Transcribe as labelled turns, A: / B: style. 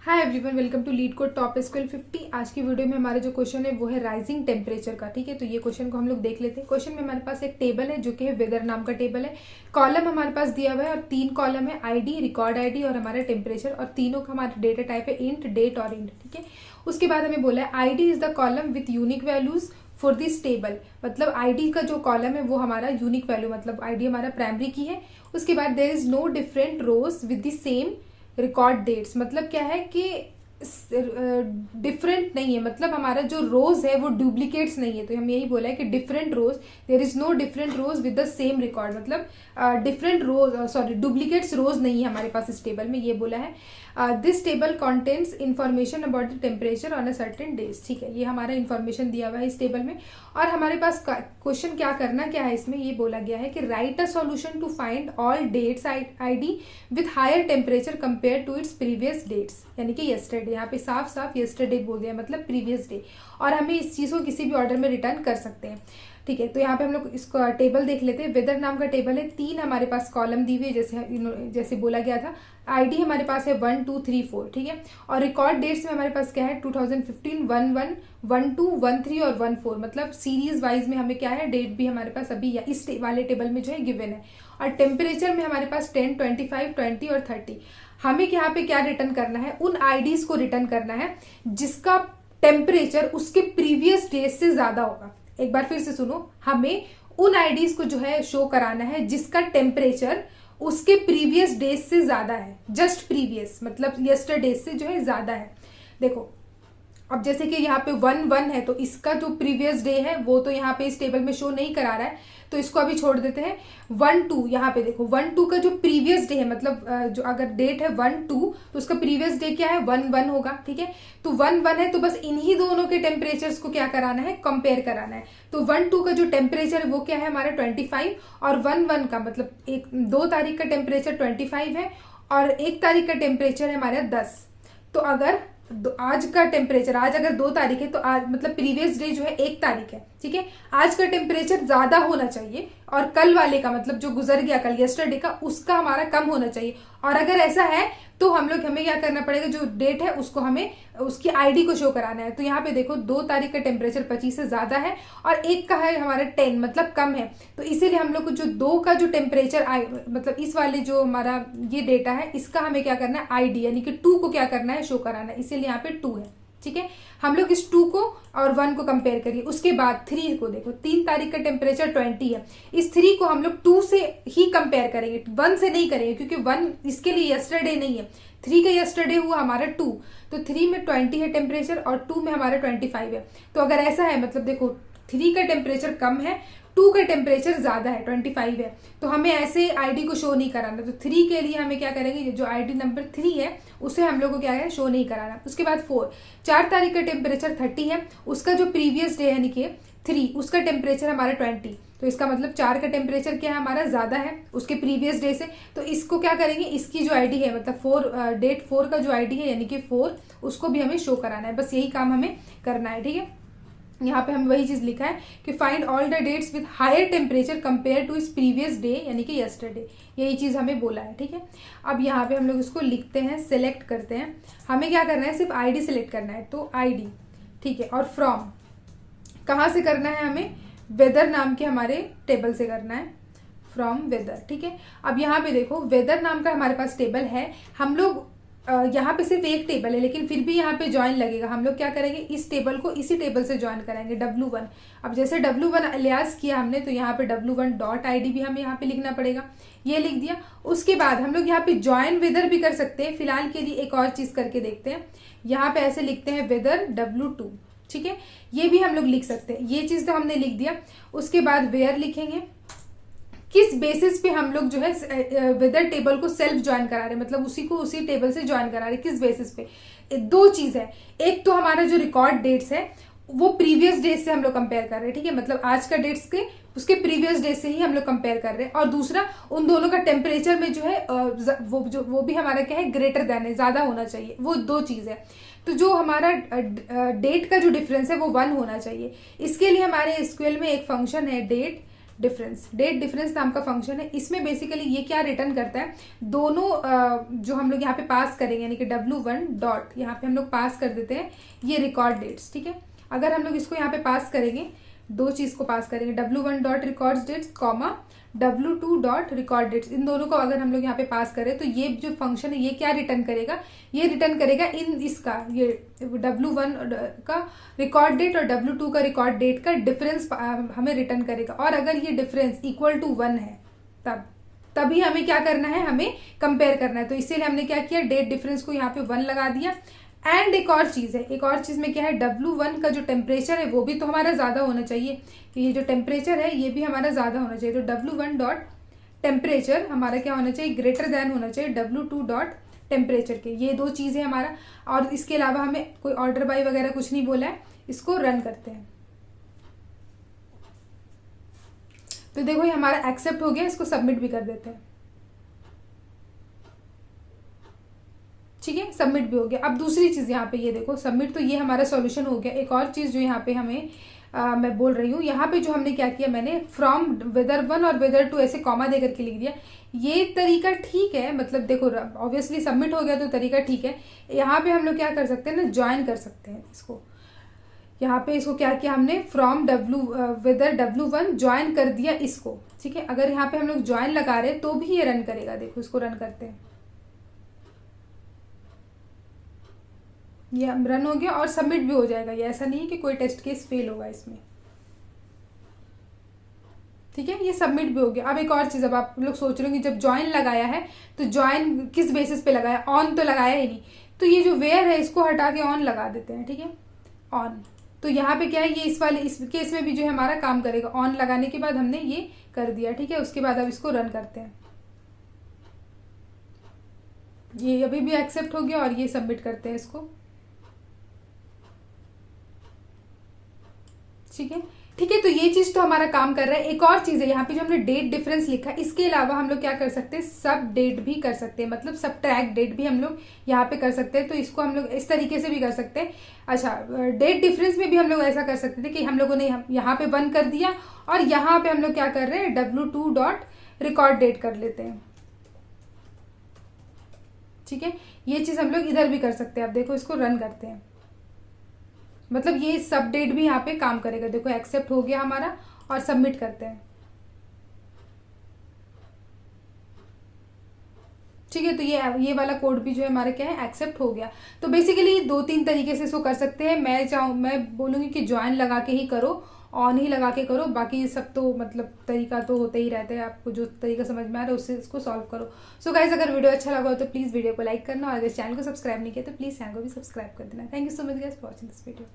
A: Hi everyone, welcome to LeetCode top SQL 50। आज की video में हमारा जो क्वेश्चन है वो है राइजिंग टेम्परेचर का। ठीक है, तो ये क्वेश्चन को हम लोग देख लेते हैं। क्वेश्चन में हमारे पास एक टेबल है जो कि है वेदर नाम का टेबल है। कॉलम हमारे पास दिया हुआ है और 3 कॉलम है, आईडी, रिकॉर्ड आईडी और हमारा टेम्परेचर, और तीनों का हमारा डेटा टाइप है इंट, डेट और इंट। ठीक है, उसके बाद हमें बोला है ID is the column with unique values for this table. मतलब आईडी का जो कॉलम है वो हमारा यूनिक वैल्यू, मतलब आईडी हमारा प्राइमरी की है। उसके बाद there is no different rows with the same record dates. मतलब क्या है कि डिफरेंट नहीं है, मतलब हमारा जो रोज है वो डुप्लीकेट्स नहीं है। तो हम यही बोला है कि different rows, there is no different rows with the same record. मतलब different rows, sorry, duplicates rows नहीं है हमारे पास इस टेबल में, ये बोला है। This table contains information about the temperature on a certain days. ठीक है, ये हमारा इंफॉर्मेशन दिया हुआ है इस टेबल में। और हमारे पास क्वेश्चन क्या है इसमें, ये बोला गया है कि write a solution to find all dates ID with higher temperature compare to its previous dates, यानी कि यस्टरडे। यहाँ पे साफ साफ यस्टरडे बोल दिया, मतलब प्रीवियस डे। और हमें इस चीज़ को किसी भी ऑर्डर में रिटर्न कर सकते हैं। ठीक है, तो यहाँ पे हम लोग इसको टेबल देख लेते हैं। वेदर नाम का टेबल है, 3 हमारे पास कॉलम दी हुई है जैसे बोला गया था। आईडी हमारे पास है 1 2 3 4। ठीक है, और रिकॉर्ड डेट्स में हमारे पास क्या है 2015, 11, 12, 13 और 14। मतलब सीरीज वाइज में हमें क्या है डेट भी हमारे पास अभी इस वाले टेबल में जो है गिवन है। और टेम्परेचर में हमारे पास 10, 25, 20 और 30। हमें यहाँ पे क्या रिटर्न करना है, उन आईडीज को रिटर्न करना है जिसका टेम्परेचर उसके प्रीवियस डेज से ज्यादा होगा। एक बार फिर से सुनो, हमें उन आईडीज को जो है शो कराना है जिसका टेम्परेचर उसके प्रीवियस डेज से ज्यादा है। जस्ट प्रीवियस मतलब यस्टरडे से जो है ज्यादा है। देखो, अब जैसे कि यहाँ पे 1 है, तो इसका जो प्रीवियस डे है वो तो यहाँ पे इस टेबल में शो नहीं करा रहा है, तो इसको अभी छोड़ देते हैं। 1 2, यहाँ पे देखो 1 2 का जो प्रीवियस डे है, मतलब जो अगर डेट है 1 2 तो उसका प्रीवियस डे क्या है 1 होगा। ठीक है, तो 1 है, तो बस इन्हीं दोनों के टेम्परेचर्स को क्या कराना है, कंपेयर कराना है। तो 1 2 का जो टेम्परेचर है वो क्या है हमारा 25, और 1 का मतलब 2 तारीख का टेम्परेचर 25 है और 1 तारीख का टेम्परेचर है हमारा 10। तो अगर आज का टेम्परेचर, आज अगर 2 तारीख है तो आज मतलब प्रीवियस डे जो है 1 तारीख है। ठीक है, आज का टेम्परेचर ज्यादा होना चाहिए और कल वाले का, मतलब जो गुजर गया कल यस्टरडे का, उसका हमारा कम होना चाहिए। और अगर ऐसा है तो हमें क्या करना पड़ेगा, जो डेट है उसको हमें उसकी आईडी को शो कराना है। तो यहाँ पे देखो 2 तारीख का टेम्परेचर 25 से ज्यादा है और 1 का है हमारा 10, मतलब कम है। तो इसीलिए हम लोग को जो 2 का जो टेम्परेचर मतलब इस वाले जो हमारा ये डेटा है इसका हमें क्या करना है आईडी, यानी कि 2 को क्या करना है शो कराना है, इसीलिए यहाँ पे 2 है। ठीक है, हम लोग इस 2 को और 1 को कंपेयर करिए। उसके बाद 3 को देखो, 3 तारीख का टेम्परेचर 20 है, इस 3 को हम लोग 2 से ही कंपेयर करेंगे, 1 से नहीं करेंगे, क्योंकि 1 इसके लिए यस्टरडे नहीं है। 3 का यस्टरडे हुआ हमारा 2, तो 3 में 20 है टेम्परेचर और 2 में हमारा 25 है। तो अगर ऐसा है, मतलब देखो 3 का टेम्परेचर कम है, 2 का टेम्परेचर ज्यादा है 25 है, तो हमें ऐसे आईडी को शो नहीं कराना। तो 3 के लिए हमें क्या करेंगे, जो आईडी नंबर 3 है उसे हम लोग को क्या है शो नहीं कराना। उसके बाद 4 तारीख का टेम्परेचर 30 है, उसका जो प्रीवियस डे यानी कि 3, उसका टेम्परेचर हमारा 20। तो इसका मतलब 4 का टेम्परेचर क्या है हमारा ज्यादा है उसके प्रीवियस डे से। तो इसको क्या करेंगे, इसकी जो आईडी है मतलब डेट 4 का जो आईडी है यानी कि 4, उसको भी हमें शो कराना है। बस यही काम हमें करना है। ठीक है, यहाँ पे हम वही चीज लिखा है कि find all the dates with higher temperature compare to its previous day, यानी कि यस्टरडे। यही चीज हमें बोला है। ठीक है, अब यहाँ पे हम लोग इसको लिखते हैं, सिलेक्ट करते हैं। हमें क्या करना है, सिर्फ आईडी सिलेक्ट करना है, तो आईडी। ठीक है, और फ्रॉम कहाँ से करना है, हमें वेदर नाम के हमारे टेबल से करना है, फ्रॉम वेदर। ठीक है, अब यहाँ पे देखो वेदर नाम का हमारे पास टेबल है। हम लोग यहाँ पे सिर्फ एक टेबल है लेकिन फिर भी यहाँ पे ज्वाइन लगेगा। हम लोग क्या करेंगे, इस टेबल को इसी टेबल से ज्वाइन कराएंगे, W1। अब जैसे W1 अलियास किया हमने, तो यहाँ पे W1.id भी हमें यहाँ पे लिखना पड़ेगा, ये लिख दिया। उसके बाद हम लोग यहाँ पे ज्वाइन वेदर भी कर सकते हैं। फिलहाल के लिए एक और चीज करके देखते हैं, यहाँ पे ऐसे लिखते हैं वेदर W2। ठीक है, ये भी हम लोग लिख सकते हैं, ये चीज तो हमने लिख दिया। उसके बाद वेयर लिखेंगे, किस बेसिस पे हम लोग जो है वेदर टेबल को सेल्फ ज्वाइन करा रहे हैं, मतलब उसी को उसी टेबल से ज्वाइन करा रहे हैं, किस बेसिस पे। 2 चीज है, एक तो हमारा जो रिकॉर्ड डेट्स है वो प्रीवियस डेट से हम लोग कंपेयर कर रहे हैं। ठीक है, मतलब आज का डेट्स के उसके प्रीवियस डे से ही हम लोग कंपेयर कर रहे हैं। और दूसरा, उन दोनों का टेम्परेचर में जो है वो भी हमारा क्या है ग्रेटर देन है, ज्यादा होना चाहिए। वो 2 चीज है। तो जो हमारा डेट का जो डिफरेंस है वो 1 होना चाहिए। इसके लिए हमारे एसक्यूएल में एक फंक्शन है डेट डिफरेंस। डेट डिफरेंस नाम का फंक्शन है। इसमें बेसिकली ये क्या रिटर्न करता है, दोनों जो हम लोग यहाँ पे पास करेंगे यानी कि W1 डॉट यहाँ पे हम लोग पास कर देते हैं ये रिकॉर्ड डेट्स, ठीक है। अगर हम लोग इसको यहाँ पे पास करेंगे, दो चीज़ को पास करेंगे, W1 dot record dates comma W2 dot record dates, इन दोनों को अगर हम लोग यहाँ पे पास करें तो ये जो फंक्शन है ये क्या रिटर्न करेगा, ये रिटर्न करेगा इन इसका ये W1 का रिकॉर्ड डेट और W2 का रिकॉर्ड डेट का डिफरेंस हमें रिटर्न करेगा। और अगर ये डिफरेंस इक्वल टू 1 है तभी हमें क्या करना है, हमें कंपेयर करना है। तो इसीलिए हमने क्या किया, डेट डिफरेंस को यहाँ पे 1 लगा दिया। एंड एक और चीज़ है, एक और चीज़ में क्या है, W1 का जो टेम्परेचर है वो भी तो हमारा ज़्यादा होना चाहिए, ये जो टेम्परेचर है ये भी हमारा ज़्यादा होना चाहिए। तो W1 डॉट टेम्परेचर हमारा क्या होना चाहिए, ग्रेटर देन होना चाहिए W2 डॉट टेम्परेचर के। ये दो चीज़ें हमारा, और इसके अलावा हमें कोई ऑर्डर बाय वगैरह कुछ नहीं बोला है। इसको रन करते हैं तो देखो ये हमारा एक्सेप्ट हो गया। इसको सबमिट भी कर देते हैं, ठीक है, सबमिट भी हो गया। अब दूसरी चीज़ यहाँ पे ये देखो, सबमिट तो ये हमारा सॉल्यूशन हो गया। एक और चीज़ जो यहाँ पे हमें मैं बोल रही हूँ, यहाँ पे जो हमने क्या किया, मैंने फ्रॉम वेदर 1 और वेदर 2 ऐसे कॉमा दे करके लिख दिया। ये तरीका ठीक है, मतलब देखो ऑब्वियसली सबमिट हो गया तो तरीका ठीक है। यहाँ पे हम लोग क्या कर सकते हैं ना, ज्वाइन कर सकते हैं इसको। यहाँ पे इसको क्या किया हमने, फ्रॉम वेदर W1 ज्वाइन कर दिया इसको, ठीक है। अगर यहाँ पे हम लोग ज्वाइन लगा रहे तो भी ये रन करेगा। देखो इसको रन करते हैं, ये रन हो गया और सबमिट भी हो जाएगा। ये ऐसा नहीं है कि कोई टेस्ट केस फेल होगा इसमें, ठीक है, ये सबमिट भी हो गया। अब एक और चीज़, अब आप लोग सोच रहे हो कि जब ज्वाइन लगाया है तो ज्वाइन किस बेसिस पे लगाया, ऑन तो लगाया ही नहीं। तो ये जो वेयर है इसको हटा के ऑन लगा देते हैं, ठीक है, ऑन। तो यहाँ पे क्या है, ये इस केस में भी जो है हमारा काम करेगा। ऑन लगाने के बाद हमने ये कर दिया, ठीक है। उसके बाद अब इसको रन करते हैं, ये अभी भी एक्सेप्ट हो गया और ये सबमिट करते हैं इसको, ठीक है, ठीक है। तो ये चीज़ तो हमारा काम कर रहा है। एक और चीज़ है, यहाँ पे जो हमने डेट डिफरेंस लिखा है, इसके अलावा हम लोग क्या कर सकते हैं, सब डेट भी कर सकते हैं, मतलब सब ट्रैक डेट भी हम लोग यहाँ पे कर सकते हैं। तो इसको हम लोग इस तरीके से भी कर सकते हैं। अच्छा, डेट डिफरेंस में भी हम लोग ऐसा कर सकते थे कि हम लोगों ने यहाँ पे 1 कर दिया और यहाँ पे हम लोग क्या कर रहे हैं, W2 डॉट रिकॉर्ड डेट कर लेते हैं, ठीक है। ये चीज़ हम लोग इधर भी कर सकते हैं। अब देखो इसको रन करते हैं, मतलब ये सब डेट भी यहाँ पे काम करेगा। देखो एक्सेप्ट हो गया हमारा और सबमिट करते हैं, ठीक है। तो ये वाला कोड भी जो है हमारा क्या है, एक्सेप्ट हो गया। तो बेसिकली 2-3 तरीके से इसको कर सकते हैं। मैं बोलूँगी कि ज्वाइन लगा के ही करो, ऑन ही लगा के करो। बाकी सब तो मतलब तरीका तो होते ही रहते हैं, आपको जो तरीका समझ में आ रहा है उससे इसको सॉल्व करो। सो गाइस, अगर वीडियो अच्छा लगा हो तो प्लीज़ वीडियो को लाइक करना, और अगर चैनल को सब्सक्राइब नहीं किया तो प्लीज़ चैनल को भी सब्सक्राइब कर देना। Thank you so much guys for watching this video.